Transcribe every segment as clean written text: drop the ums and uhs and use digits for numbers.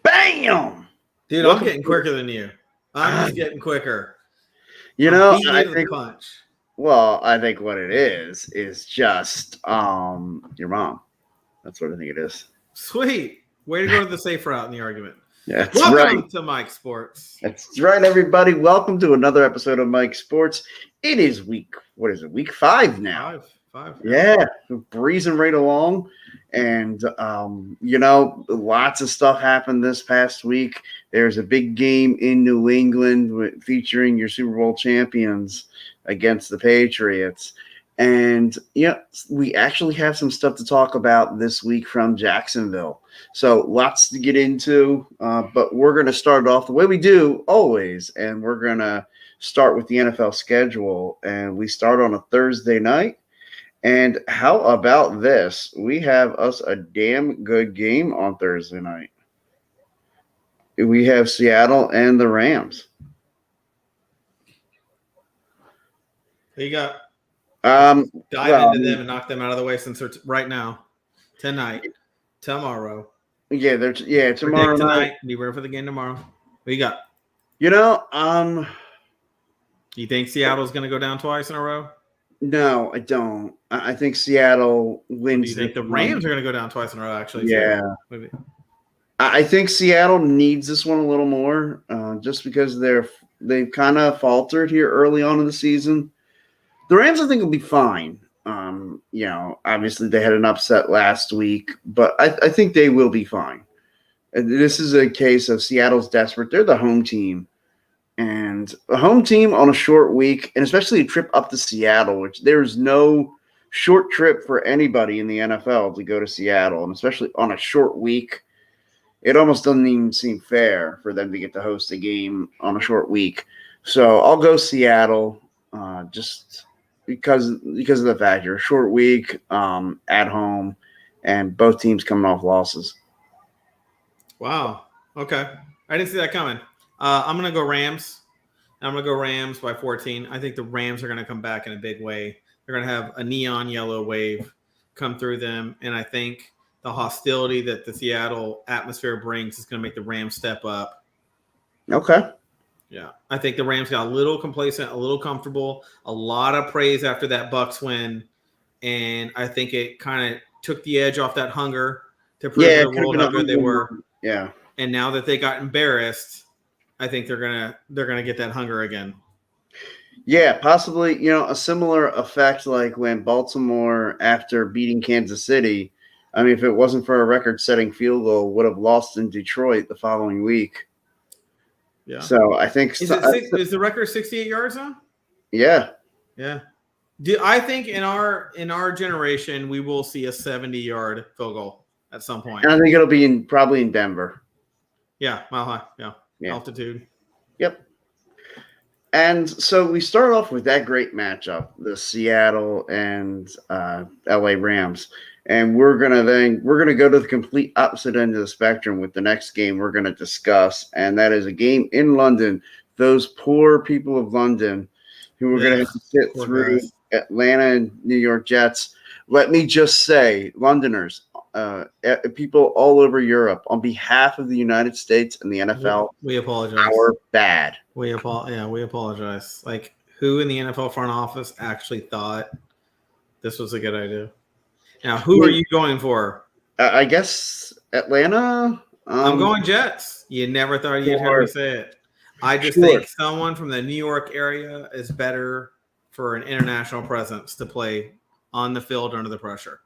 Bam! Dude, I'm getting quicker than you. I'm just getting quicker. I with think a punch. Well, I think what it is just your mom. That's what I think it is. Sweet. Way to go to the safe route in the argument. That's Welcome right. to Mike Sports. That's right, everybody. Welcome to another episode of Mike Sports. It is week 5 now. Five. Yeah, we're breezing right along. And, lots of stuff happened this past week. There's a big game in New England featuring your Super Bowl champions against the Patriots. And, we actually have some stuff to talk about this week from Jacksonville. So lots to get into, but we're going to start off the way we do always, and we're going to start with the NFL schedule. And we start on a Thursday night. And how about this? We have us a damn good game on Thursday night. We have Seattle and the Rams. Who you got? Dive into them and knock them out of the way since they're right now, tonight, tomorrow. Yeah, tomorrow night. Be ready for the game tomorrow. What you got? Do you think Seattle's going to go down twice in a row? No, I don't. I think Seattle wins. Do you think the Rams are going to go down twice in a row, actually? Yeah. Maybe. I think Seattle needs this one a little more just because they've kind of faltered here early on in the season. The Rams, I think, will be fine. Obviously they had an upset last week, but I think they will be fine. This is a case of Seattle's desperate. They're the home team. And a home team on a short week, and especially a trip up to Seattle, which there's no short trip for anybody in the NFL to go to Seattle, and especially on a short week, it almost doesn't even seem fair for them to get to host a game on a short week. So I'll go Seattle just because of the fact you're a short week at home, and both teams coming off losses. Wow. Okay. I didn't see that coming. I'm going to go Rams. I'm going to go Rams by 14. I think the Rams are going to come back in a big way. They're going to have a neon yellow wave come through them, and I think the hostility that the Seattle atmosphere brings is going to make the Rams step up. Okay. Yeah. I think the Rams got a little complacent, a little comfortable, a lot of praise after that Bucs win, and I think it kind of took the edge off that hunger to prove to the world how good they were. Yeah. And now that they got embarrassed, I think they're gonna get that hunger again. Yeah, possibly. A similar effect like when Baltimore, after beating Kansas City, I mean, if it wasn't for a record-setting field goal, would have lost in Detroit the following week. Yeah. So I think is the record 68 yards now? Yeah. Yeah. I think in our generation we will see a 70-yard field goal at some point. And I think it'll be probably in Denver. Yeah, mile high. Yeah. Altitude. Yep. And so we start off with that great matchup, the Seattle and LA Rams. And we're gonna go to the complete opposite end of the spectrum with the next game we're gonna discuss, and that is a game in London. Those poor people of London who are gonna have to sit through Atlanta and New York Jets. Let me just say, Londoners, people all over Europe, on behalf of the United States and the NFL, we apologize. We're bad. We apologize. Like, who in the NFL front office actually thought this was a good idea? Now, who are you going for? I guess Atlanta. I'm going Jets. You never thought you'd hear me say it. I just think someone from the New York area is better for an international presence to play on the field under the pressure.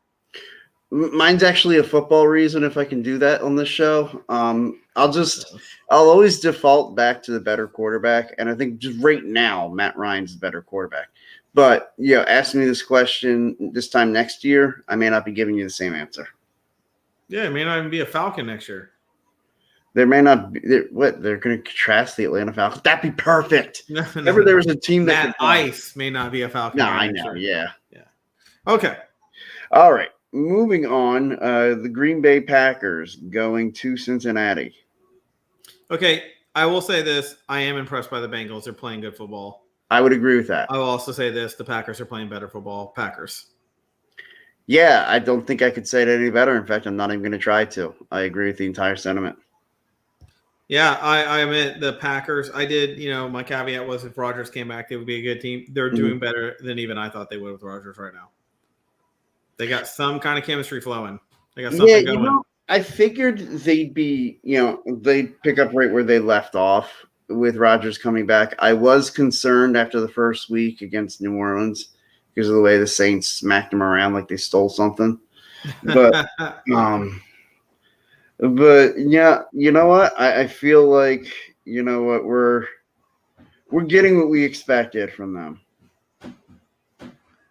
Mine's actually a football reason, if I can do that on this show. I'll always default back to the better quarterback, and I think just right now Matt Ryan's the better quarterback. But ask me this question this time next year, I may not be giving you the same answer. Yeah, it may not even be a Falcon next year. There may not be. They're going to contrast the Atlanta Falcons? That'd be perfect. Remember, there was a team that Ice may not be a Falcon. No, I know. Yeah. Okay. All right. Moving on, the Green Bay Packers going to Cincinnati. Okay, I will say this. I am impressed by the Bengals. They're playing good football. I would agree with that. I will also say this. The Packers are playing better football. Packers. Yeah, I don't think I could say it any better. In fact, I'm not even going to try to. I agree with the entire sentiment. Yeah, I admit the Packers. I did, my caveat was if Rodgers came back, they would be a good team. They're doing better than even I thought they would with Rodgers right now. They got some kind of chemistry flowing. They got something going. I figured they'd be, they'd pick up right where they left off with Rodgers coming back. I was concerned after the first week against New Orleans because of the way the Saints smacked them around like they stole something. But yeah, you know what? I feel like we're getting what we expected from them.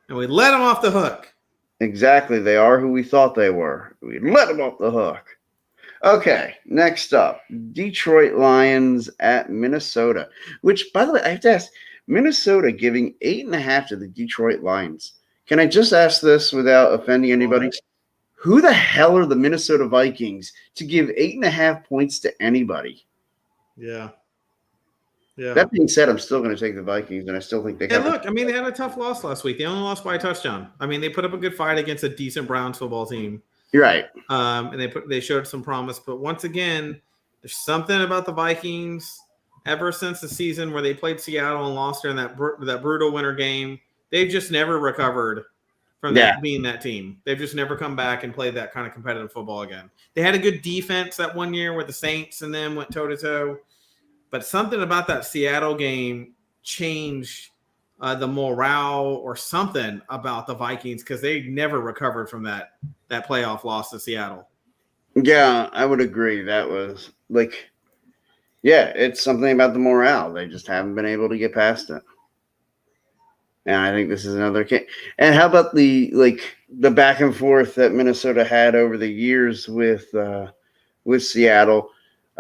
And we let them off the hook. Exactly. They are who we thought they were. We let them off the hook. Okay, next up, Detroit Lions at Minnesota, which, by the way, I have to ask, Minnesota giving 8.5 to the Detroit Lions. Can I just ask this without offending anybody? Who the hell are the Minnesota Vikings to give 8.5 points to anybody? Yeah. Yeah. That being said, I'm still going to take the Vikings, and I still think they have. Look, I mean, they had a tough loss last week. They only lost by a touchdown. I mean, they put up a good fight against a decent Browns football team. You're right. And they showed some promise. But once again, there's something about the Vikings ever since the season where they played Seattle and lost during that brutal winter game. They've just never recovered from that being that team. They've just never come back and played that kind of competitive football again. They had a good defense that one year where the Saints and them went toe-to-toe. But something about that Seattle game changed the morale or something about the Vikings because they never recovered from that playoff loss to Seattle. Yeah, I would agree. That was it's something about the morale. They just haven't been able to get past it. And I think this is another case. And how about the back and forth that Minnesota had over the years with Seattle?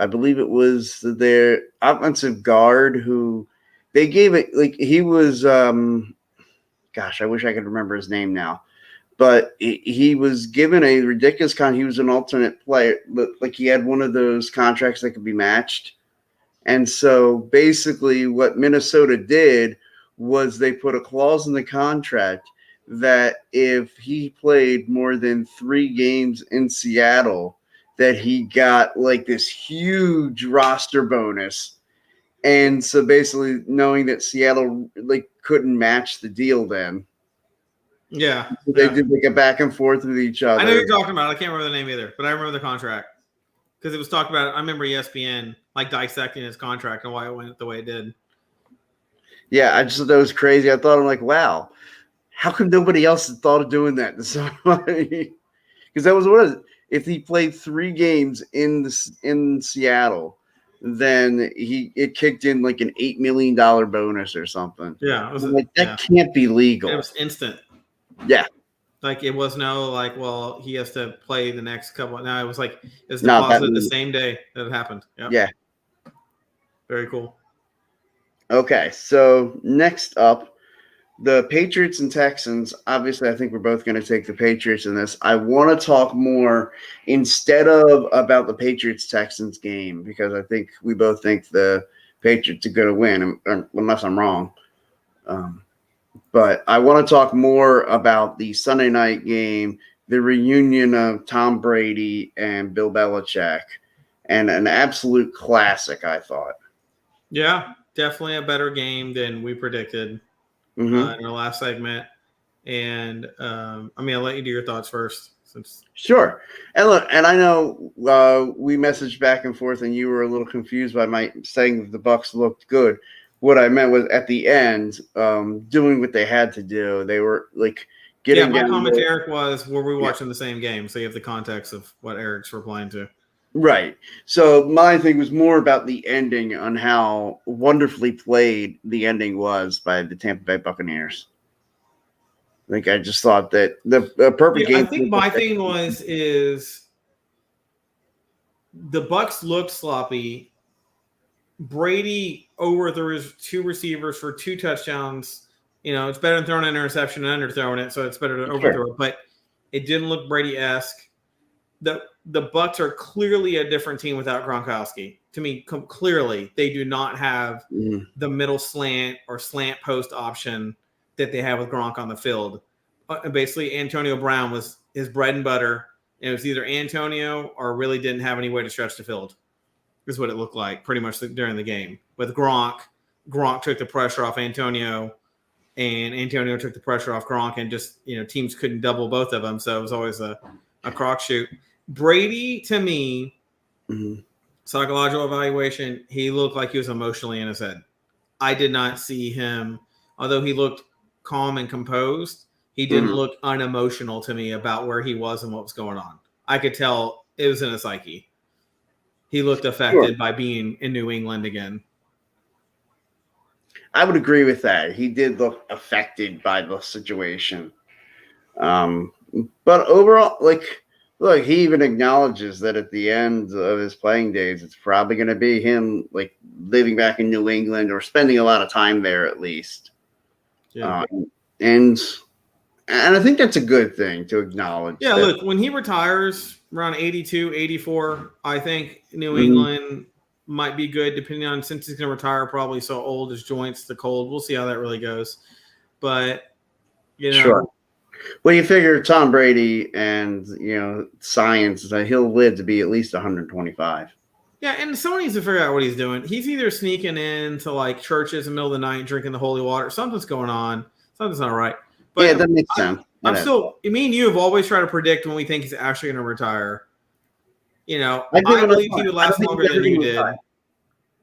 I believe it was their offensive guard who they gave it he was gosh, I wish I could remember his name now. But he was given a ridiculous he was an alternate player, but he had one of those contracts that could be matched. And so basically what Minnesota did was they put a clause in the contract that if he played more than 3 games in Seattle, that he got this huge roster bonus. And so basically knowing that Seattle couldn't match the deal then. Yeah. They did a back and forth with each other. I know you're talking about. I can't remember the name either, but I remember the contract. Because it was talked about. I remember ESPN dissecting his contract and why it went the way it did. Yeah, I just thought that was crazy. I thought, I'm like, wow, how come nobody else had thought of doing that to somebody? Because that was what if he played 3 games in Seattle, then it kicked in an $8 million bonus or something. Yeah, it was that can't be legal. It was instant. Yeah. It was no well, he has to play the next couple. No, it was deposited the same day that it happened. Yep. Yeah. Very cool. Okay, so next up, the Patriots and Texans. Obviously, I think we're both going to take the Patriots in this. I want to talk more instead of about the Patriots-Texans game because I think we both think the Patriots are going to win, unless I'm wrong. But I want to talk more about the Sunday night game, the reunion of Tom Brady and Bill Belichick, and an absolute classic, I thought. Yeah, definitely a better game than we predicted in our last segment. And, I'll let you do your thoughts first. Sure. And look, and I know we messaged back and forth, and you were a little confused by my saying that the Bucs looked good. What I meant was at the end, doing what they had to do. They were getting. Yeah, my comment to Eric was, were we watching the same game? So you have the context of what Eric's replying to. Right. So my thing was more about the ending on how wonderfully played the ending was by the Tampa Bay Buccaneers. I just thought that the perfect game. I think my thing is the Bucs looked sloppy. Brady overthrew his 2 receivers for 2 touchdowns. It's better than throwing an interception and underthrowing it, so it's better to overthrow it. But it didn't look Brady-esque. The Bucs are clearly a different team without Gronkowski. To me, clearly, they do not have the middle slant or slant post option that they have with Gronk on the field. basically Antonio Brown was his bread and butter. And it was either Antonio or really didn't have any way to stretch the field. Is what it looked like pretty much during the game. With Gronk took the pressure off Antonio, and Antonio took the pressure off Gronk, and just teams couldn't double both of them, so it was always a crapshoot. Brady, to me, psychological evaluation, he looked like he was emotionally in his head. I did not see him, although he looked calm and composed, he didn't look unemotional to me about where he was and what was going on. I could tell it was in his psyche. He looked affected by being in New England again. I would agree with that. He did look affected by the situation. But overall, look, he even acknowledges that at the end of his playing days, it's probably going to be him living back in New England or spending a lot of time there at least. Yeah. And I think that's a good thing to acknowledge. Yeah, look, when he retires around 82, 84, I think New England might be good, depending on, since he's going to retire probably so old, his joints, the cold. We'll see how that really goes. But, Sure. Well, you figure Tom Brady and, science, that he'll live to be at least 125. Yeah, and someone needs to figure out what he's doing. He's either sneaking into, churches in the middle of the night, drinking the holy water. Something's going on. Something's not right. But yeah, that makes sense. Me and you have always tried to predict when we think he's actually going to retire. I believe he would last longer than you did.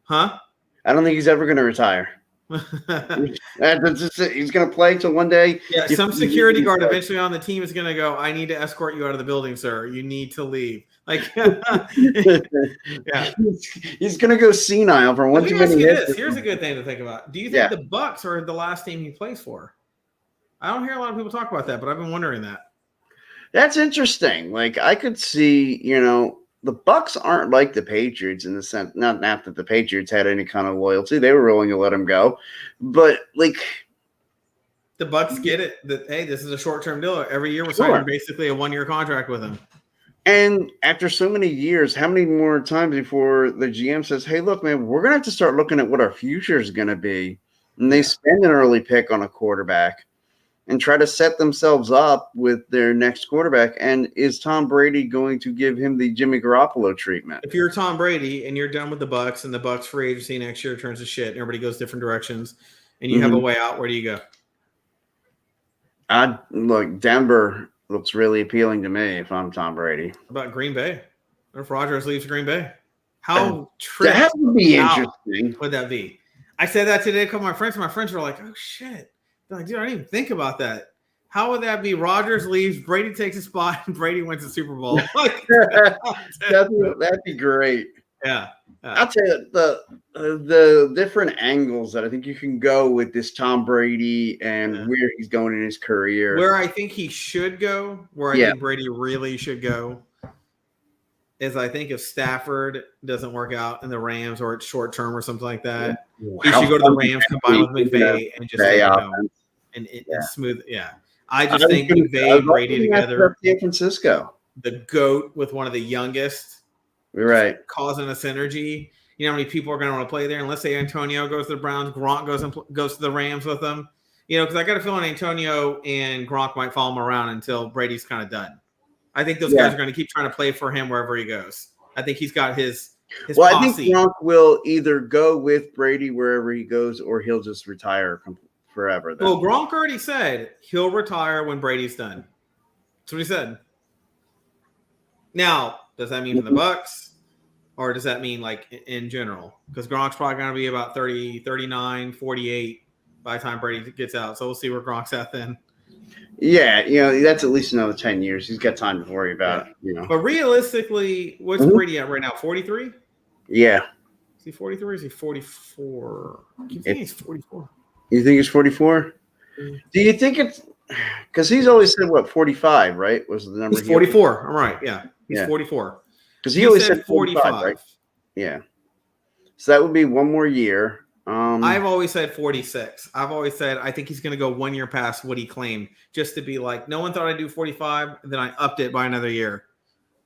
Huh? I don't think he's ever going to retire. He's going to play till one day. Yeah, some security guard eventually on the team is going to go, I need to escort you out of the building, sir. You need to leave. Yeah. He's going to go senile for one too many hits. Here's a good thing to think about. Do you think the Bucks are the last team he plays for? I don't hear a lot of people talk about that, but I've been wondering that. That's interesting. I could see, the Bucks aren't like the Patriots in the sense, not that the Patriots had any kind of loyalty. They were willing to let him go. But, the Bucks get it that, hey, this is a short-term deal. Every year we're signing basically a one-year contract with him. And after so many years, how many more times before the GM says, hey, look, man, we're going to have to start looking at what our future is going to be. And they spend an early pick on a quarterback and try to set themselves up with their next quarterback. And is Tom Brady going to give him the Jimmy Garoppolo treatment? If you're Tom Brady and you're done with the Bucks and the Bucks free agency next year turns to shit and everybody goes different directions and you have a way out, where do you go? Look, Denver looks really appealing to me if I'm Tom Brady. How about Green Bay? What if Rodgers leaves Green Bay? How that would be interesting. Would that be? I said that today to a couple of my friends, and my friends were like, oh, shit. They're like, dude, I didn't even think about that. How would that be? Rodgers leaves, Brady takes a spot, and Brady wins the Super Bowl. That'd be great. Yeah. I'll tell you, the different angles that I think you can go with this Tom Brady and where he's going in his career. Where I think he should go, where I think Brady really should go, is I think if Stafford doesn't work out in the Rams or it's short term or something like that, he should go to the Rams, combine with McVay, and just and smooth. Yeah, I just think McVay and Brady together. San Francisco, the GOAT with one of the youngest, right? Causing a synergy. You know how many people are going to want to play there? And let's say Antonio goes to the Browns, Gronk goes to the Rams with them. Because I got a feeling Antonio and Gronk might follow him around until Brady's kind of done. I think those guys are going to keep trying to play for him wherever he goes. I think he's got his posse. I think Gronk will either go with Brady wherever he goes, or he'll just retire forever. Well, Gronk already said he'll retire when Brady's done. That's what he said. Now, does that mean for the Bucks, or does that mean in general? Because Gronk's probably going to be about 30, 39, 48 by the time Brady gets out. So we'll see where Gronk's at then. Yeah, that's at least another 10 years. He's got time to worry about it, But realistically, what's Brady at right now? 43? Yeah. Is he 43 or is he 44? I keep thinking he's 44. You think he's 44? Do you think it's – because he's always said, 45, right? Was the number? He's 44. All right, yeah. He's 44. Because he always said 45, right? Yeah. So that would be one more year. I've always said 46. I've always said I think he's going to go 1 year past what he claimed, just to be like, no one thought I'd do 45, and then I upped it by another year.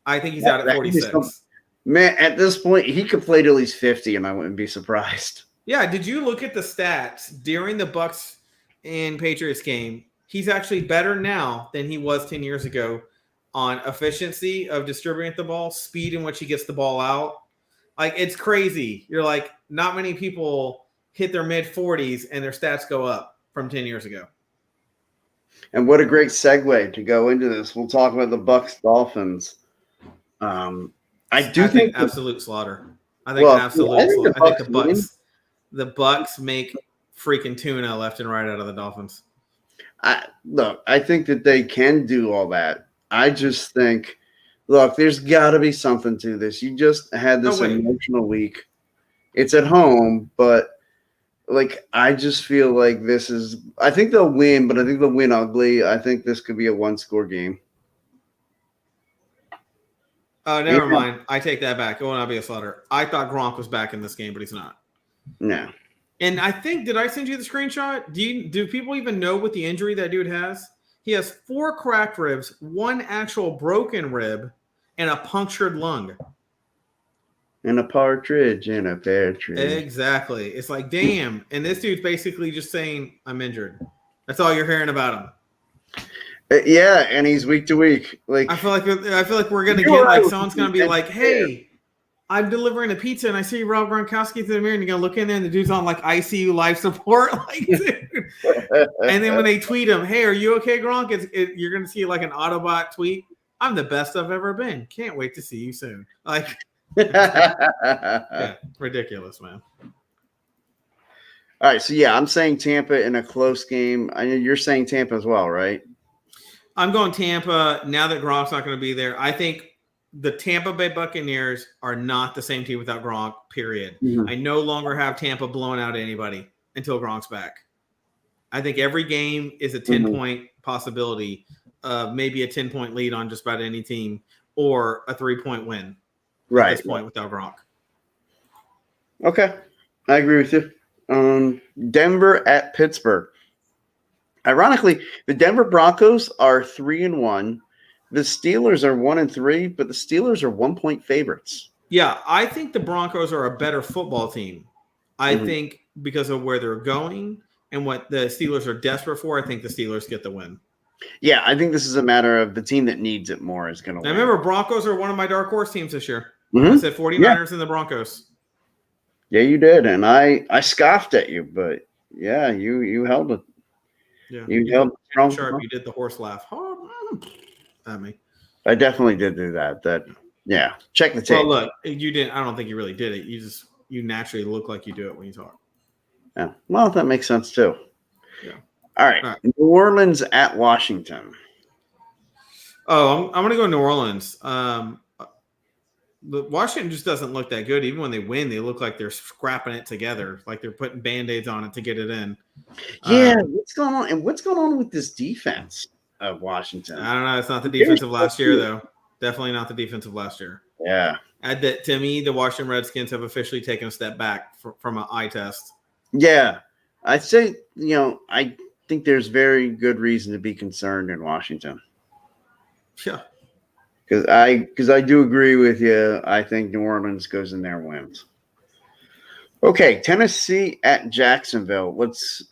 I think he's out at 46. Man, at this point, he could play till he's 50, and I wouldn't be surprised. Yeah, did you look at the stats during the Bucks and Patriots game? he's actually better now than he was 10 years ago on efficiency of distributing the ball, speed in which he gets the ball out. Like, it's crazy. You're like, not many people hit their mid-40s and their stats go up from 10 years ago. And what a great segue to go into this. We'll talk about the Bucks Dolphins. I think absolute slaughter. I think slaughter. I think the Bucks make freaking tuna left and right out of the Dolphins. I think that they can do all that. I just think, look, there's got to be something to this. You just had this emotional week. It's at home, but like, I just feel like this is – I think they'll win, but I think they'll win ugly. I think this could be a one-score game. Oh, never mind. I take that back. It will not be a slaughter. I thought Gronk was back in this game, but he's not. No. And I think – did I send you the screenshot? Do people even know what the injury that dude has? He has 4 cracked ribs, 1 actual broken rib, and a punctured lung. And a partridge in a pear tree. Exactly. It's like, damn. And this dude's basically just saying, I'm injured. That's all you're hearing about him. Yeah, and he's week to week. Like, I feel like we're gonna get like someone's gonna be like, hey, I'm delivering a pizza and I see Rob Gronkowski through the mirror and you're gonna look in there and the dude's on like ICU life support. Like, dude. And then when they tweet him, hey, are you okay, Gronk? You're gonna see like an Autobot tweet. I'm the best I've ever been. Can't wait to see you soon. Like, yeah, ridiculous, man. All right, so yeah, I'm saying Tampa in a close game. I know you're saying Tampa as well, right? I'm going Tampa now that Gronk's not going to be there. I think the Tampa Bay Buccaneers are not the same team without Gronk, period. Mm-hmm. I no longer have Tampa blowing out anybody until Gronk's back. I think every game is a 10-point possibility, maybe a 10-point lead on just about any team, or a 3-point win. Right. At this point without Gronk. Okay. I agree with you. Denver at Pittsburgh. Ironically, the Denver Broncos are 3-1. The Steelers are 1-3, but the Steelers are 1-point favorites. Yeah, I think the Broncos are a better football team. I think because of where they're going and what the Steelers are desperate for, I think the Steelers get the win. Yeah, I think this is a matter of the team that needs it more is going to win. I remember Broncos are one of my dark horse teams this year. I said 49ers and the Broncos. Yeah, you did, and I scoffed at you, but yeah, you held it. Yeah, you held strong. Sharp, you did the horse laugh at me. I definitely did do that. Yeah, check the tape. Well, look, you didn't. I don't think you really did it. You naturally look like you do it when you talk. Yeah, well, that makes sense too. Yeah. All right. New Orleans at Washington. Oh, I'm going to go New Orleans. Washington just doesn't look that good. Even when they win, they look like they're scrapping it together, like they're putting Band-Aids on it to get it in. Yeah, what's going on? And what's going on with this defense of Washington? I don't know. It's not the defense of last year, though. Definitely not the defense of last year. Yeah. To me, the Washington Redskins have officially taken a step back from an eye test. Yeah. I'd say, I think there's very good reason to be concerned in Washington. Yeah. Because I do agree with you. I think New Orleans goes in there and wins. Okay, Tennessee at Jacksonville. Let's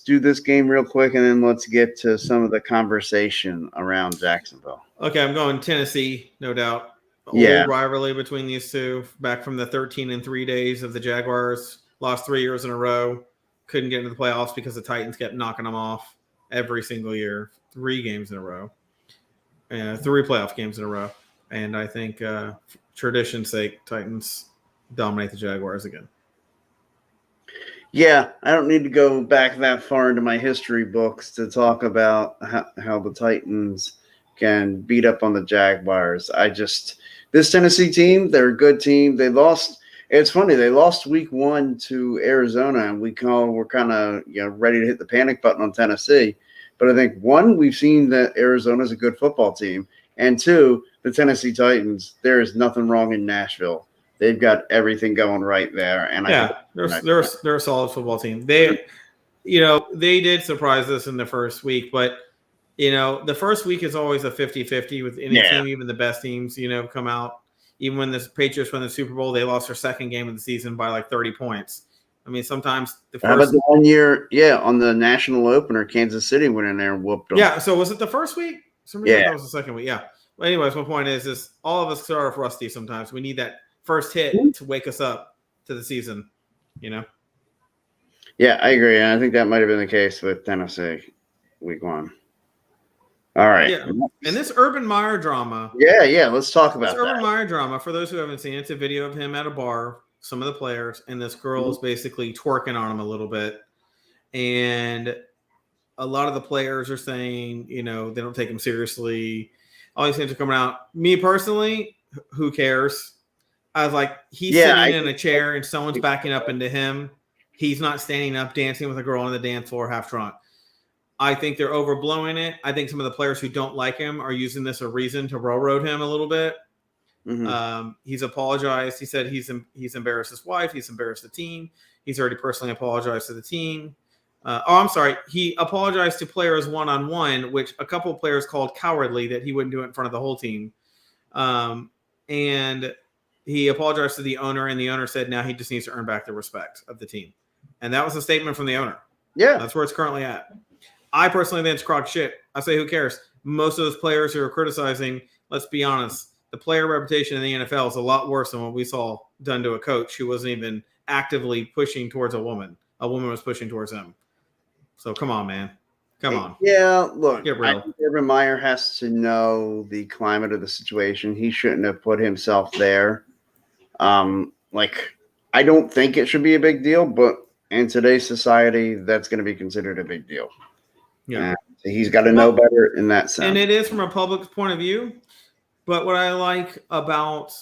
do this game real quick, and then let's get to some of the conversation around Jacksonville. Okay, I'm going Tennessee, no doubt. Old rivalry between these two, back from the 13-3 days of the Jaguars. Lost 3 years in a row. Couldn't get into the playoffs because the Titans kept knocking them off every single year. 3 games in a row. 3 playoff games in a row. And I think, tradition's sake, Titans dominate the Jaguars again. Yeah, I don't need to go back that far into my history books to talk about how the Titans can beat up on the Jaguars. This Tennessee team, they're a good team. They lost. It's funny. They lost week 1 to Arizona, and we're kind of ready to hit the panic button on Tennessee. But I think, 1, we've seen that Arizona's a good football team. And 2, the Tennessee Titans, there is nothing wrong in Nashville. They've got everything going right there. And they're a solid football team. They did surprise us in the first week, but the first week is always a 50-50 with any team, even the best teams, come out. Even when the Patriots won the Super Bowl, they lost their second game of the season by like 30 points. I mean, sometimes the How about first. the 1 year? Yeah, on the national opener, Kansas City went in there and whooped them. Yeah. So was it the first week? For some reason, I Yeah. thought it was the second week. Yeah. Well, anyways, my point is all of us start off rusty sometimes. We need that first hit to wake us up to the season. You know. Yeah, I agree. And I think that might have been the case with Tennessee week 1. All right. Yeah. And this Urban Meyer drama. Yeah. Let's talk This about Urban that. Meyer drama, for those who haven't seen it, it's a video of him at a bar, some of the players, and this girl is basically twerking on him a little bit. And a lot of the players are saying, they don't take him seriously. All these things are coming out. Me personally, who cares? I was like, he's sitting in a chair and someone's backing up into him. He's not standing up dancing with a girl on the dance floor half drunk. I think they're overblowing it. I think some of the players who don't like him are using this as a reason to railroad him a little bit. Mm-hmm. He's apologized. He said he's embarrassed his wife. He's embarrassed the team. He's already personally apologized to the team. I'm sorry. He apologized to players one-on-one, which a couple of players called cowardly that he wouldn't do it in front of the whole team. And he apologized to the owner, and the owner said now he just needs to earn back the respect of the team. And that was a statement from the owner. Yeah. That's where it's currently at. I personally think it's crock shit. I say, who cares? Most of those players who are criticizing, let's be honest, the player reputation in the NFL is a lot worse than what we saw done to a coach who wasn't even actively pushing towards a woman. A woman was pushing towards him. So come on, man. Come on. Yeah, look, get real. I think Urban Meyer has to know the climate of the situation. He shouldn't have put himself there. I don't think it should be a big deal, but in today's society, that's going to be considered a big deal. Yeah. He's got to know better in that sense. And it is from a public point of view. But what I like about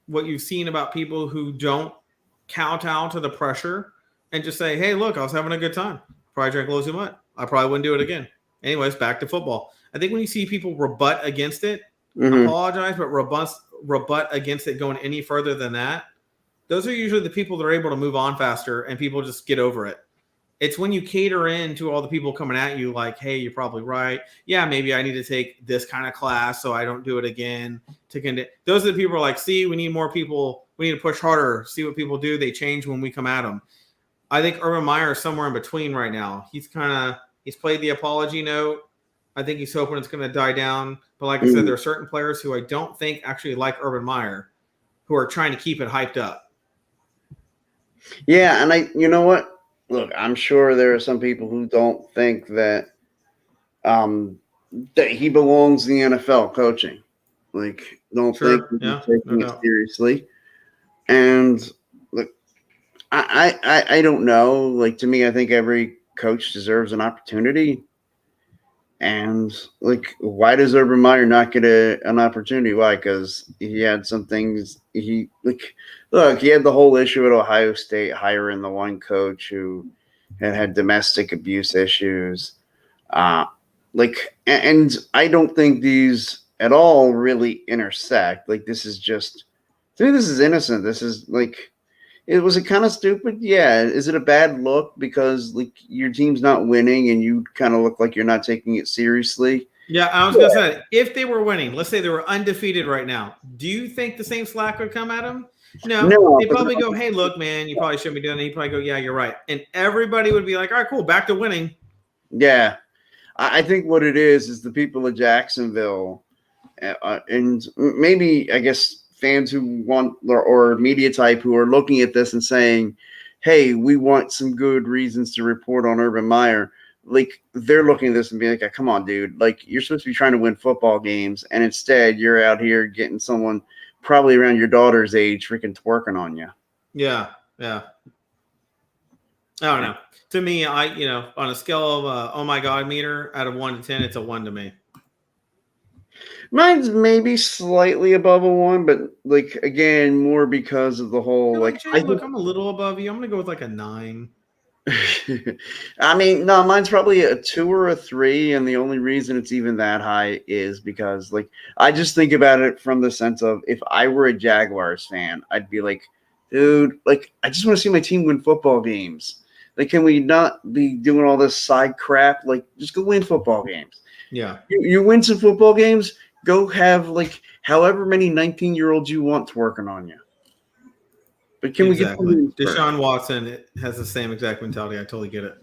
what you've seen about people who don't kowtow to the pressure and just say, hey, look, I was having a good time. Probably drank a little too much. I probably wouldn't do it again. Anyways, back to football. I think when you see people rebut against it, apologize, but rebut against it going any further than that, those are usually the people that are able to move on faster and people just get over it. It's when you cater in to all the people coming at you like, hey, you're probably right. Yeah, maybe I need to take this kind of class so I don't do it again. Those are the people who are like, see, we need more people. We need to push harder. See what people do. They change when we come at them. I think Urban Meyer is somewhere in between right now. He's played the apology note. I think he's hoping it's going to die down. But like I said, there are certain players who I don't think actually like Urban Meyer who are trying to keep it hyped up. Yeah, and you know what? Look, I'm sure there are some people who don't think that that he belongs in the NFL coaching. Like, don't think he's taking it seriously. And look, I don't know. Like, to me, I think every coach deserves an opportunity. And like, why does Urban Meyer not get an opportunity? Why? Because he had some things. He had the whole issue at Ohio State hiring the one coach who had domestic abuse issues. And I don't think these at all really intersect. Like, this is just, to me, this is innocent. This is like, was it kind of stupid? Yeah. Is it a bad look because like your team's not winning and you kind of look like you're not taking it seriously? Yeah, I was going to say, if they were winning, let's say they were undefeated right now, do you think the same slack would come at them? No, they'd probably go, hey, look, man, you probably shouldn't be doing it. He'd probably go, yeah, you're right. And everybody would be like, all right, cool, back to winning. Yeah. I think what it is the people of Jacksonville and maybe, I guess, fans who want or media type who are looking at this and saying, hey, we want some good reasons to report on Urban Meyer. Like, they're looking at this and being like, come on, dude. Like, you're supposed to be trying to win football games, and instead you're out here getting someone probably around your daughter's age freaking twerking on you. Yeah. I don't know. To me, on a scale of oh my God meter out of 1 to 10, it's a 1 to me. Mine's maybe slightly above a 1, but like, again, more because of the whole I'm a little above you. I'm gonna go with like a 9. I mean, no, mine's probably a 2 or a 3, and the only reason it's even that high is because, like, I just think about it from the sense of if I were a Jaguars fan, I'd be like, dude, like, I just want to see my team win football games. Like, can we not be doing all this side crap? Like, just go win football games. Yeah. You win some football games, go have, like, however many 19-year-olds you want working on you. But can Exactly. we get Deshaun Watson has the same exact mentality. I totally get it.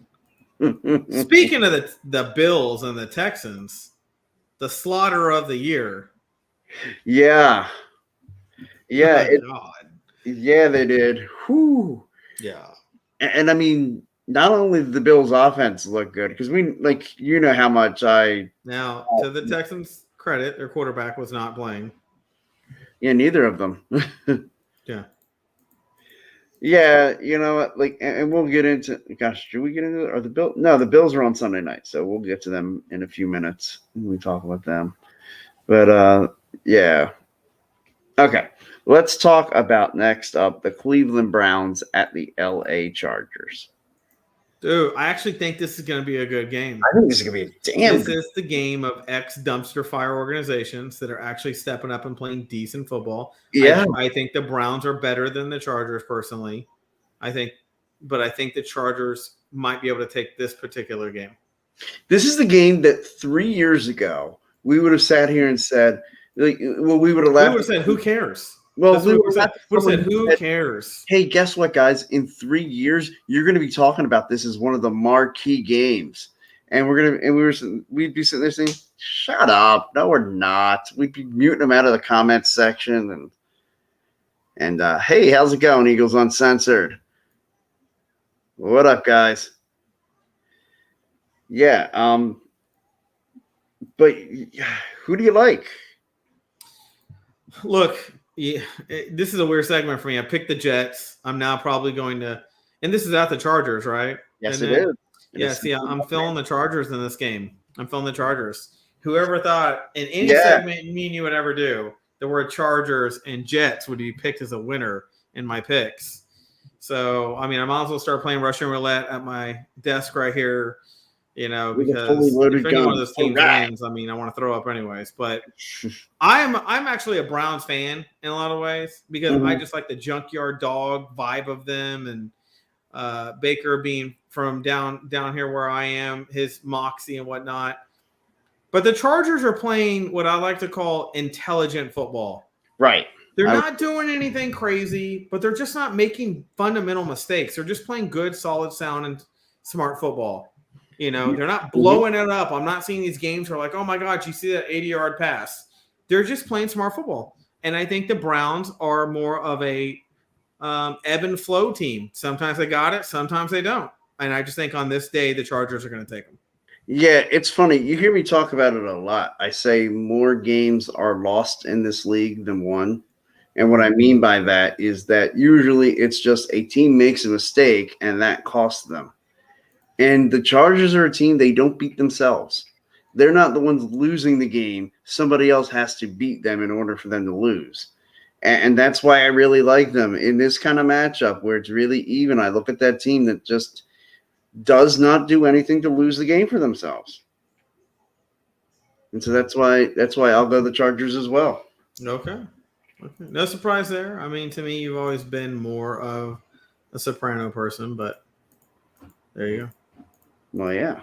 some Speaking of the Bills and the Texans, the slaughter of the year. Yeah. Yeah. Oh, God. Yeah, they did. Whew. Yeah. And I mean, not only did the Bills' offense look good, because how much Now, to the Texans' credit, their quarterback was not playing. yeah, neither of them. Yeah. Yeah, you know what? Like, and we'll get into. Gosh, should we get into it? Or the Bill? No, the Bills are on Sunday night, so we'll get to them in a few minutes when we talk about them. But yeah. Okay, let's talk about next up the Cleveland Browns at the LA Chargers. Dude, I actually think this is going to be a good game. I think this is gonna be a damn. This is the game of ex dumpster fire organizations that are actually stepping up and playing decent football. Yeah. I think the Browns are better than the Chargers personally. But I think the Chargers might be able to take this particular game. This is the game that 3 years ago we would have sat here and said, like, well, we would have laughed. We would have said, "Who cares?" Well, we would have said, "Who cares?" Hey, guess what, guys? In 3 years, you're going to be talking about this as one of the marquee games, and we'd be sitting there saying, "Shut up! No, we're not." We'd be muting them out of the comments section, and hey, how's it going, Eagles Uncensored? What up, guys? Yeah, but who do you like? Look, yeah, this is a weird segment for me. I picked the Jets. I'm now probably going to, and this is at the Chargers, right? Yes, and it is. Yeah, see, I'm feeling the Chargers in this game. I'm feeling the Chargers. Whoever thought in any segment me and you would ever do, the word Chargers and Jets would be picked as a winner in my picks. So, I mean, I might as well start playing Russian roulette at my desk right here. Because if any one of those teams wins, I mean, I want to throw up anyways. But I'm actually a Browns fan in a lot of ways because I just like the junkyard dog vibe of them, and Baker being from down here where I am, his moxie and whatnot. But the Chargers are playing what I like to call intelligent football. Right. They're not doing anything crazy, but they're just not making fundamental mistakes. They're just playing good, solid, sound, and smart football. They're not blowing it up. I'm not seeing these games where like, oh my God, you see that 80-yard pass. They're just playing smart football. And I think the Browns are more of a ebb and flow team. Sometimes they got it, sometimes they don't. And I just think on this day, the Chargers are going to take them. Yeah, it's funny. You hear me talk about it a lot. I say more games are lost in this league than won. And what I mean by that is that usually it's just a team makes a mistake and that costs them. And the Chargers are a team, they don't beat themselves. They're not the ones losing the game. Somebody else has to beat them in order for them to lose. And that's why I really like them in this kind of matchup where it's really even. I look at that team that just does not do anything to lose the game for themselves. And so that's why I'll go the Chargers as well. Okay. No surprise there. I mean, to me, you've always been more of a Soprano person, but there you go. Well, yeah.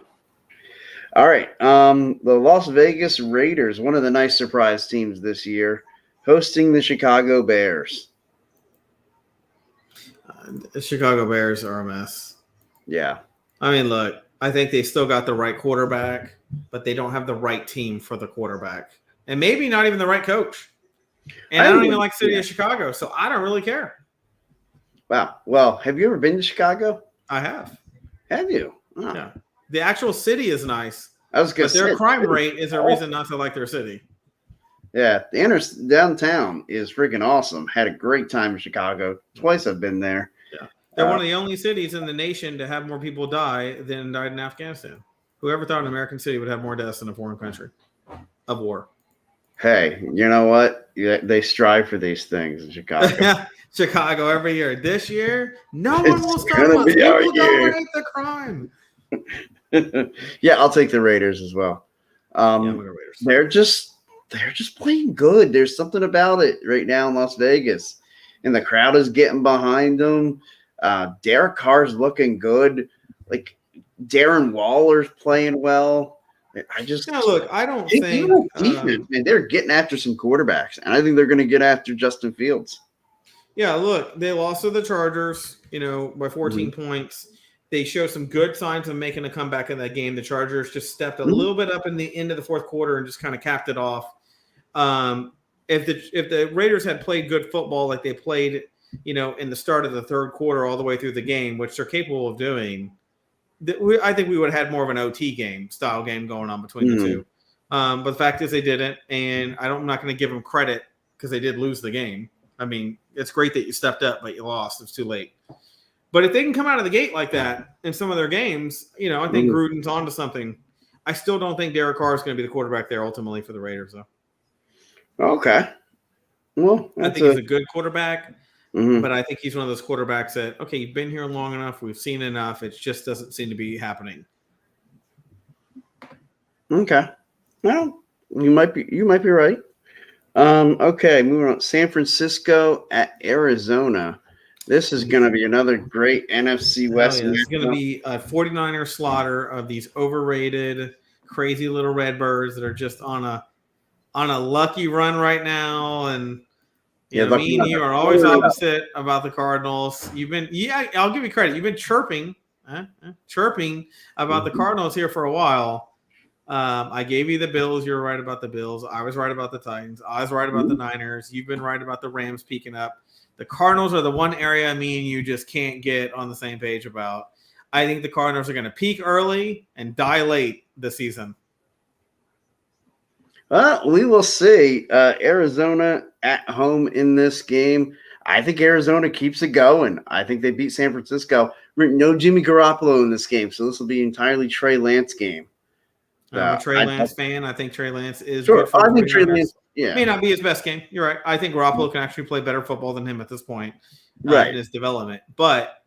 All right. The Las Vegas Raiders, one of the nice surprise teams this year, hosting the Chicago Bears. The Chicago Bears are a mess. Yeah. I mean, look, I think they still got the right quarterback, but they don't have the right team for the quarterback. And maybe not even the right coach. And I don't even like the city of Chicago, so I don't really care. Wow. Well, have you ever been to Chicago? I have. Have you? Oh. Yeah. The actual city is nice. I was going to say. Their crime rate is a reason not to like their city. Yeah. The downtown is freaking awesome. Had a great time in Chicago. Twice I've been there. Yeah. They're one of the only cities in the nation to have more people die than died in Afghanistan. Whoever thought an American city would have more deaths in a foreign country of war? Hey, you know what? They strive for these things in Chicago. Chicago every year. This year, no one will stop us. People don't rate the crime. Yeah, I'll take the Raiders as well. I'm gonna go Raiders. They're just playing good. There's something about it right now in Las Vegas, and the crowd is getting behind them. Derek Carr's looking good. Like Darren Waller's playing well. I don't think defense, man, they're getting after some quarterbacks, and I think they're going to get after Justin Fields. Yeah, look, they lost to the Chargers, by 14 points. They show some good signs of making a comeback in that game. The Chargers just stepped a little bit up in the end of the fourth quarter and just kind of capped it off. If the Raiders had played good football like they played, in the start of the third quarter all the way through the game, which they're capable of doing, I think we would have had more of an OT style game going on between the two. But the fact is they didn't, and I'm not going to give them credit because they did lose the game. I mean, it's great that you stepped up, but you lost. It's too late. But if they can come out of the gate like that in some of their games, I think Gruden's onto something. I still don't think Derek Carr is going to be the quarterback there ultimately for the Raiders, though. Okay. Well, I think he's a good quarterback, but I think he's one of those quarterbacks that, okay, you've been here long enough. We've seen enough. It just doesn't seem to be happening. Okay. Well, you might be right. Okay, moving on. San Francisco at Arizona. This is going to be another great NFC West. It's going to be a 49er slaughter of these overrated, crazy little Redbirds that are just on a lucky run right now. And me and you are always opposite about the Cardinals. I'll give you credit. You've been chirping about the Cardinals here for a while. I gave you the Bills. You were right about the Bills. I was right about the Titans. I was right about the Niners. You've been right about the Rams peaking up. The Cardinals are the one area me and you just can't get on the same page about. I think the Cardinals are going to peak early and die late this season. Well, we will see. Arizona at home in this game. I think Arizona keeps it going. I think they beat San Francisco. No Jimmy Garoppolo in this game, so this will be entirely Trey Lance game. I'm a Trey Lance fan. I think Trey Lance is sure. Good for I think Trey Lance, may not be his best game. You're right. I think Garoppolo can actually play better football than him at this point in his development. But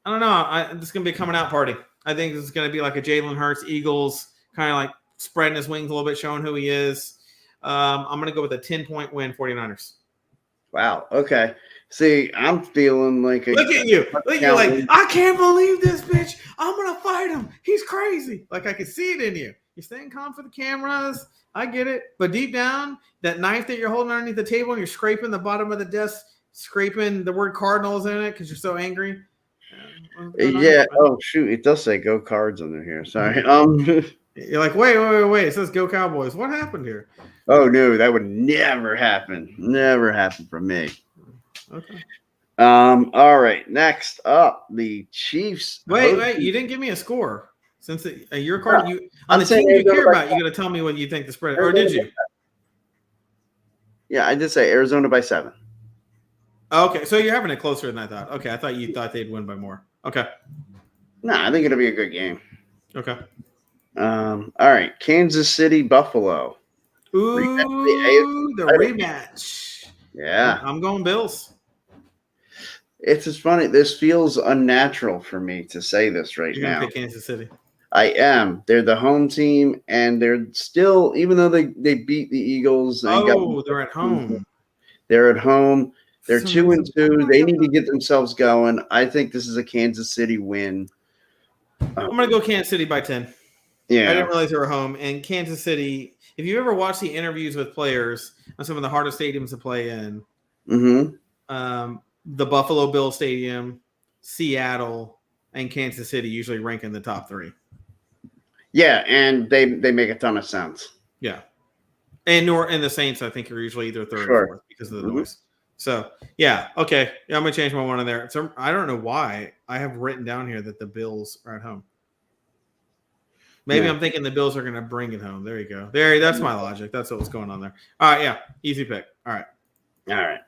I don't know. This is going to be a coming out party. I think this is going to be like a Jalen Hurts, Eagles, kind of like spreading his wings a little bit, showing who he is. I'm going to go with a 10-point win, 49ers. Wow. Okay. See, I'm feeling like look at you. You're like, I can't believe this bitch. I'm going to fight him. He's crazy. Like I can see it in you. You're staying calm for the cameras. I get it. But deep down, that knife that you're holding underneath the table and you're scraping the bottom of the desk, scraping the word Cardinals in it because you're so angry. Yeah. Oh, shoot. It does say go Cards under here. Sorry. You're like, wait. It says go Cowboys. What happened here? Oh, no. That would never happen. Never happen for me. Okay. All right. Next up, the Chiefs. Wait. You didn't give me a score. Since your card, on the team you care about, you got to tell me what you think the spread, or did you? Yeah, I did say Arizona by 7. Okay, so you're having it closer than I thought. Okay, I thought you thought they'd win by more. Okay. No, I think it'll be a good game. Okay. All right, Kansas City, Buffalo. Ooh, the rematch. Yeah. I'm going Bills. It's just funny. This feels unnatural for me to say this right You're now. gonna pick Kansas City. I am. They're the home team, and they're still, even though they beat the Eagles. They're at home. They're at home. They're 2-2. They need to get themselves going. I think this is a Kansas City win. I'm going to go Kansas City by 10. Yeah. I didn't realize they were home. And Kansas City, if you ever watch the interviews with players on some of the hardest stadiums to play in, the Buffalo Bills Stadium, Seattle, and Kansas City usually rank in the top 3. Yeah, and they make a ton of sense. Yeah. And the Saints, I think, are usually either 3rd or 4th because of the noise. So, yeah, okay. Yeah, I'm going to change my one in there. So, I don't know why I have written down here that the Bills are at home. Maybe I'm thinking the Bills are going to bring it home. There you go. That's my logic. That's what was going on there. All right, yeah, easy pick. All right.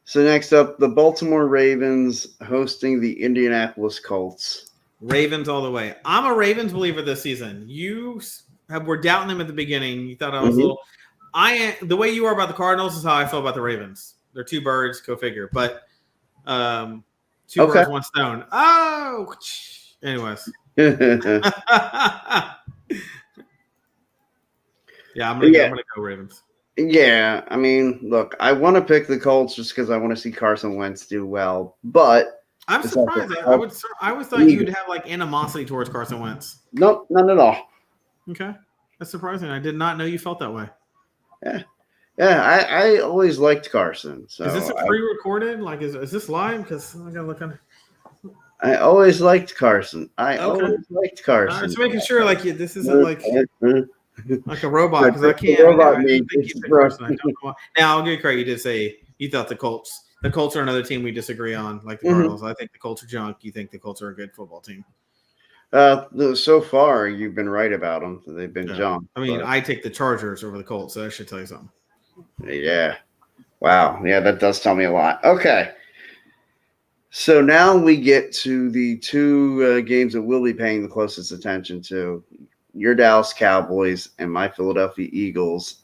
So, next up, the Baltimore Ravens hosting the Indianapolis Colts. Ravens all the way. I'm a Ravens believer this season. You were doubting them at the beginning. You thought I was a little – the way you are about the Cardinals is how I feel about the Ravens. They're 2 birds, go figure. But 2 birds, 1 stone. Oh, anyways. Yeah, I'm gonna go Ravens. Yeah, I mean, look, I want to pick the Colts just because I want to see Carson Wentz do well. But I'm surprised. I always thought you would have like animosity towards Carson Wentz. Nope, none at all. Okay, that's surprising. I did not know you felt that way. Yeah. Yeah, I always liked Carson. So Is this a pre-recorded? Like, is this live? Because I gotta look on. I always liked Carson. I Okay. always liked All right, Carson. so making sure this isn't like a robot because I The can't. robot I made didn't think this you said bro. Carson. I don't know why. Now I'll give you credit. You did say you thought the Colts. The Colts are another team we disagree on, like the Mhm. Cardinals. I think the Colts are junk. You think the Colts are a good football team. So far, you've been right about them. They've been Yeah. junk. I mean, but, I take the Chargers over the Colts, so that should tell you something. yeah. Wow. Yeah, that does tell me a lot. Okay. So now we get to the two games that we'll be paying the closest attention to. Your Dallas Cowboys and my Philadelphia Eagles.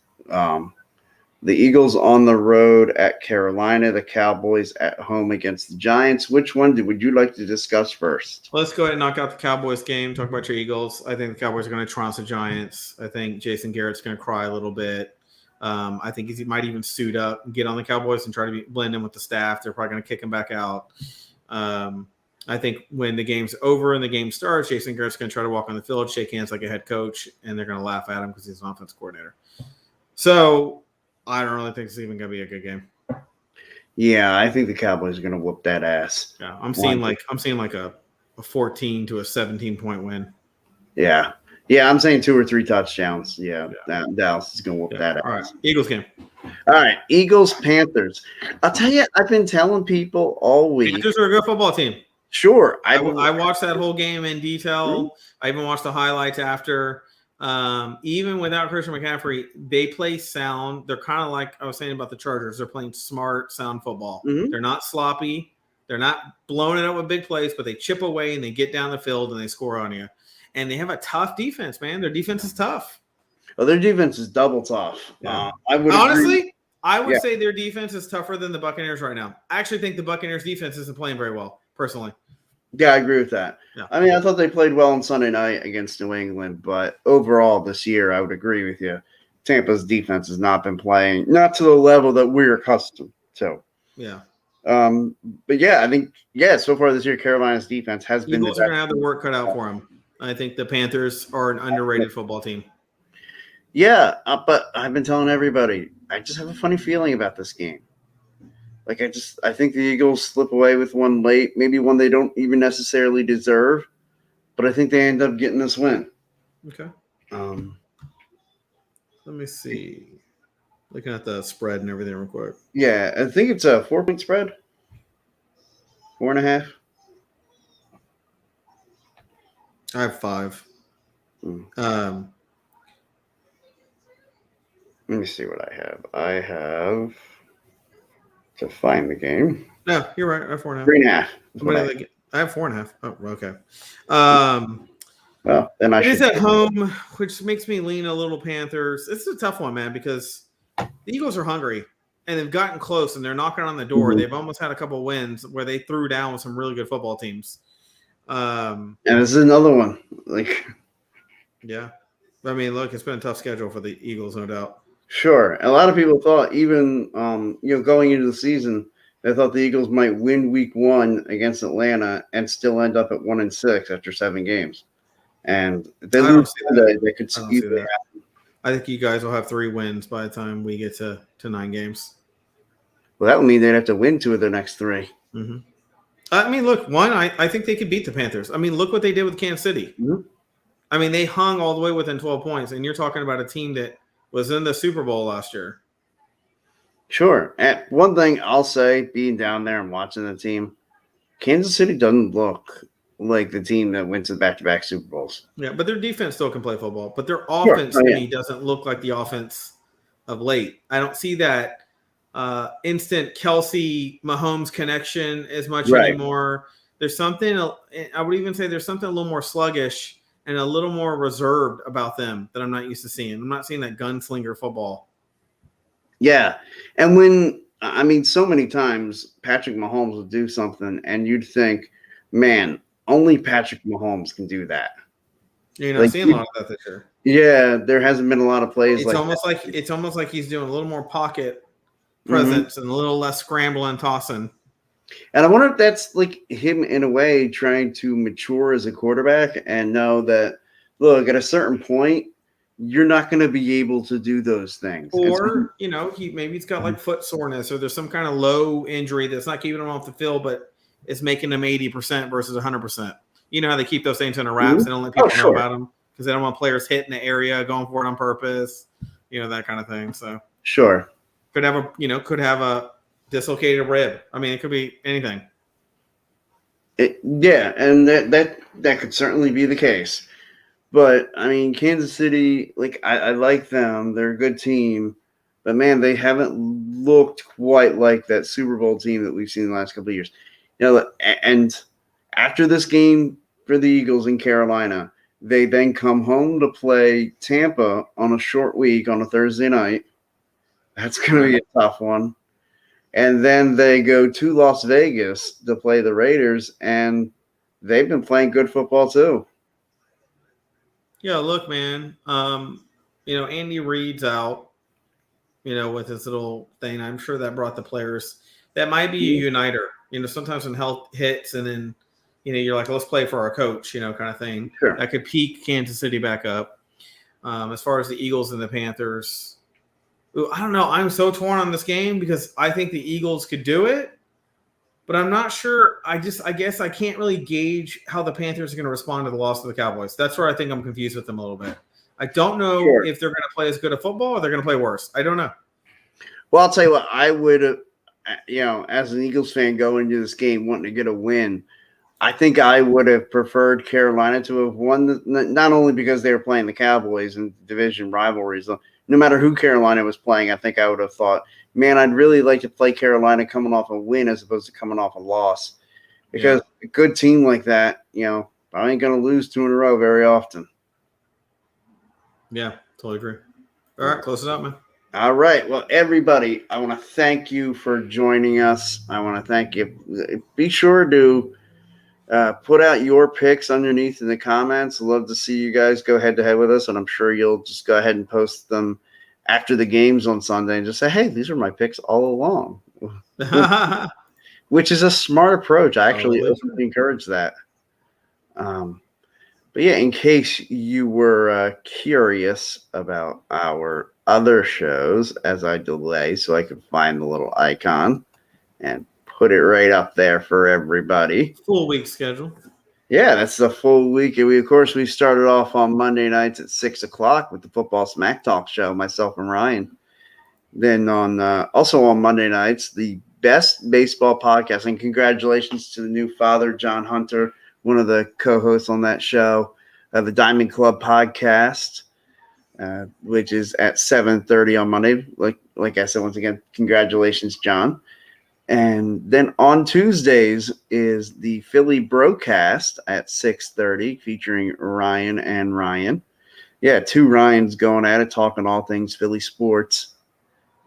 The Eagles on the road at Carolina, the Cowboys at home against the Giants. Which one would you like to discuss first? Let's go ahead and knock out the Cowboys game. Talk about your Eagles. I think the Cowboys are going to trounce the Giants. I think Jason Garrett's going to cry a little bit. I think he might even suit up and get on the Cowboys and try to blend in with the staff. They're probably going to kick him back out. I think when the game's over and the game starts, Jason Garrett's going to try to walk on the field, shake hands like a head coach, and they're going to laugh at him because he's an offense coordinator. So I don't really think it's even going to be a good game. Yeah, I think the Cowboys are going to whoop that ass. Yeah, I'm seeing like a 14 to a 17-point win. Yeah. Yeah, I'm saying 2 or 3 touchdowns. Yeah. Dallas is going to whoop that ass. All right, Eagles game. All right, Eagles, Panthers. I'll tell you, I've been telling people all week. Panthers are a good football team. Sure. I watched that whole game in detail. I even watched the highlights after. Even without Christian McCaffrey, they play sound. They're kind of like I was saying about the Chargers. They're playing smart, sound football. Mm-hmm. They're not sloppy. They're not blowing it up with big plays, but they chip away and they get down the field and they score on you. And they have a tough defense, man. Their defense is tough. Well, their defense is double tough. Yeah. I would honestly, I would say their defense is tougher than the Buccaneers right now. I actually think the Buccaneers defense isn't playing very well, personally. Yeah, I agree with that. Yeah. I mean, I thought they played well on Sunday night against New England, but overall this year, I would agree with you. Tampa's defense has not been playing, not to the level that we're accustomed to. Yeah. But yeah, I think, so far this year, Carolina's defense has been. Eagles are going to have the work cut out for them. I think the Panthers are an underrated football team. Yeah, but I've been telling everybody, I just have a funny feeling about this game. Like, I think the Eagles slip away with one late, maybe one they don't even necessarily deserve, but I think they end up getting this win. Okay. Let me see. Looking at the spread and everything real quick. Yeah, I think it's a 4-point spread. 4.5. I have 5. Let me see what I have. I have to find the game. No, you're right. I have 4.5. 3.5. I have 4.5. Oh, okay. Well, then it is at home, which makes me lean a little Panthers. It's a tough one, man, because the Eagles are hungry and they've gotten close and they're knocking on the door. Mm-hmm. They've almost had a couple wins where they threw down with some really good football teams. And this is another one. Yeah. I mean, look, it's been a tough schedule for the Eagles, no doubt. Sure. A lot of people thought even, going into the season, they thought the Eagles might win week 1 against Atlanta and still end up at 1-6 after 7 games. And if they lose today, they could see that. I think you guys will have 3 wins by the time we get to 9 games. Well, that would mean they'd have to win 2 of their next 3. Mm-hmm. I mean, look, I think they could beat the Panthers. I mean, look what they did with Kansas City. Mm-hmm. I mean, they hung all the way within 12 points, and you're talking about a team that was in the Super Bowl last year. Sure. And one thing I'll say, being down there and watching the team, Kansas City doesn't look like the team that went to back-to-back Super Bowls. Yeah, but their defense still can play football. But their offense to me doesn't look like the offense of late. I don't see that instant Kelsey Mahomes connection as much anymore. There's something, I would even say there's something a little more sluggish and a little more reserved about them that I'm not used to seeing. I'm not seeing that gunslinger football. Yeah. And so many times Patrick Mahomes would do something and you'd think, man, only Patrick Mahomes can do that. You're not seeing a lot of that this year. Yeah, there hasn't been a lot of plays it's almost like he's doing a little more pocket presence and a little less scrambling, tossing. And I wonder if that's like him in a way trying to mature as a quarterback and know that, look, at a certain point, you're not going to be able to do those things. Or, he's got like foot soreness, or there's some kind of low injury that's not keeping him off the field, but it's making him 80% versus 100%. You know how they keep those things under wraps. They don't let people know about them because they don't want players hitting the area, going for it on purpose, that kind of thing. So sure, could have a dislocated rib. I mean, it could be anything. And that could certainly be the case. But I mean, Kansas City, I like them. They're a good team, but man, they haven't looked quite like that Super Bowl team that we've seen in the last couple of years. And after this game for the Eagles in Carolina, they then come home to play Tampa on a short week on a Thursday night. That's going to be a tough one. And then they go to Las Vegas to play the Raiders, and they've been playing good football too. Yeah, look, man. Andy Reid's out, with his little thing. I'm sure that brought the players. That might be a uniter. Sometimes when health hits and then, you're like, let's play for our coach, kind of thing. Sure. That could peak Kansas City back up. As far as the Eagles and the Panthers, I don't know. I'm so torn on this game because I think the Eagles could do it, but I'm not sure. I guess I can't really gauge how the Panthers are going to respond to the loss of the Cowboys. That's where I think I'm confused with them a little bit. I don't know if they're going to play as good a football or they're going to play worse. I don't know. Well, I'll tell you what, I would, as an Eagles fan going into this game wanting to get a win, I think I would have preferred Carolina to have won, not only because they were playing the Cowboys in division rivalries. No matter who Carolina was playing, I think I would have thought, man, I'd really like to play Carolina coming off a win as opposed to coming off a loss. Because a good team like that, I ain't going to lose 2 in a row very often. Yeah, totally agree. All right, close it up, man. All right. Well, everybody, I want to thank you for joining us. I want to thank you. Be sure to put out your picks underneath in the comments. I'd love to see you guys go head-to-head with us, and I'm sure you'll just go ahead and post them after the games on Sunday and just say, hey, these are my picks all along, which is a smart approach. I actually openly encourage that. But yeah, in case you were curious about our other shows, as I delay so I can find the little icon and put it right up there for everybody. Full week schedule. Yeah, that's the full week. And we started off on Monday nights at 6:00 with the Football Smack Talk show, myself and Ryan. Then also on Monday nights, the Best Baseball Podcast. And congratulations to the new father, John Hunter, one of the co-hosts on that show, the Diamond Club Podcast, which is at 7:30 on Monday. Like I said, once again, congratulations, John. And then on Tuesdays is the Philly Broadcast at 6:30 featuring Ryan and Ryan. Yeah, 2 Ryans going at it, talking all things Philly sports.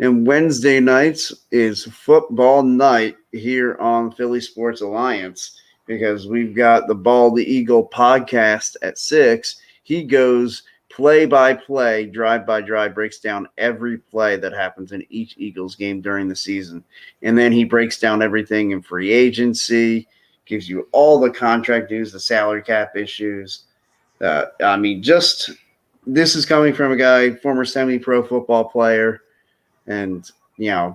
And Wednesday nights is football night here on Philly Sports Alliance because we've got the Bald Eagle podcast at 6. He goes play-by-play, drive-by-drive, breaks down every play that happens in each Eagles game during the season. And then he breaks down everything in free agency, gives you all the contract news, the salary cap issues. This is coming from a guy, former semi-pro football player, and,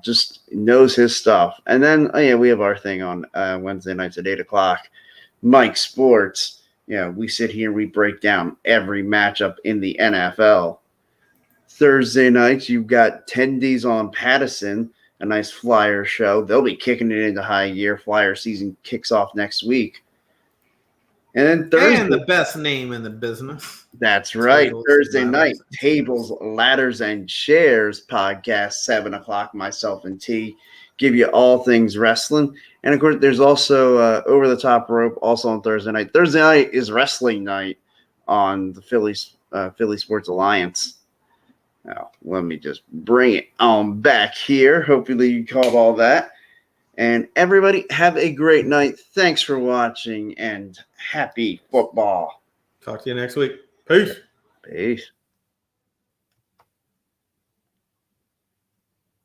just knows his stuff. And then, we have our thing on Wednesday nights at 8:00, Mike Sports. We sit here, we break down every matchup in the NFL. Thursday nights, you've got Tendies on Pattison, a nice Flyer show. They'll be kicking it into high gear. Flyer season kicks off next week. And then Thursday. And the best name in the business. That's right. Thursday night, Tables, Ladders, and Chairs podcast, 7:00, myself and T. Give you all things wrestling. And, of course, there's also Over the Top Rope also on Thursday night. Thursday night is wrestling night on the Philly Sports Alliance. Now, let me just bring it on back here. Hopefully you caught all that. And everybody, have a great night. Thanks for watching, and happy football. Talk to you next week. Peace. Peace.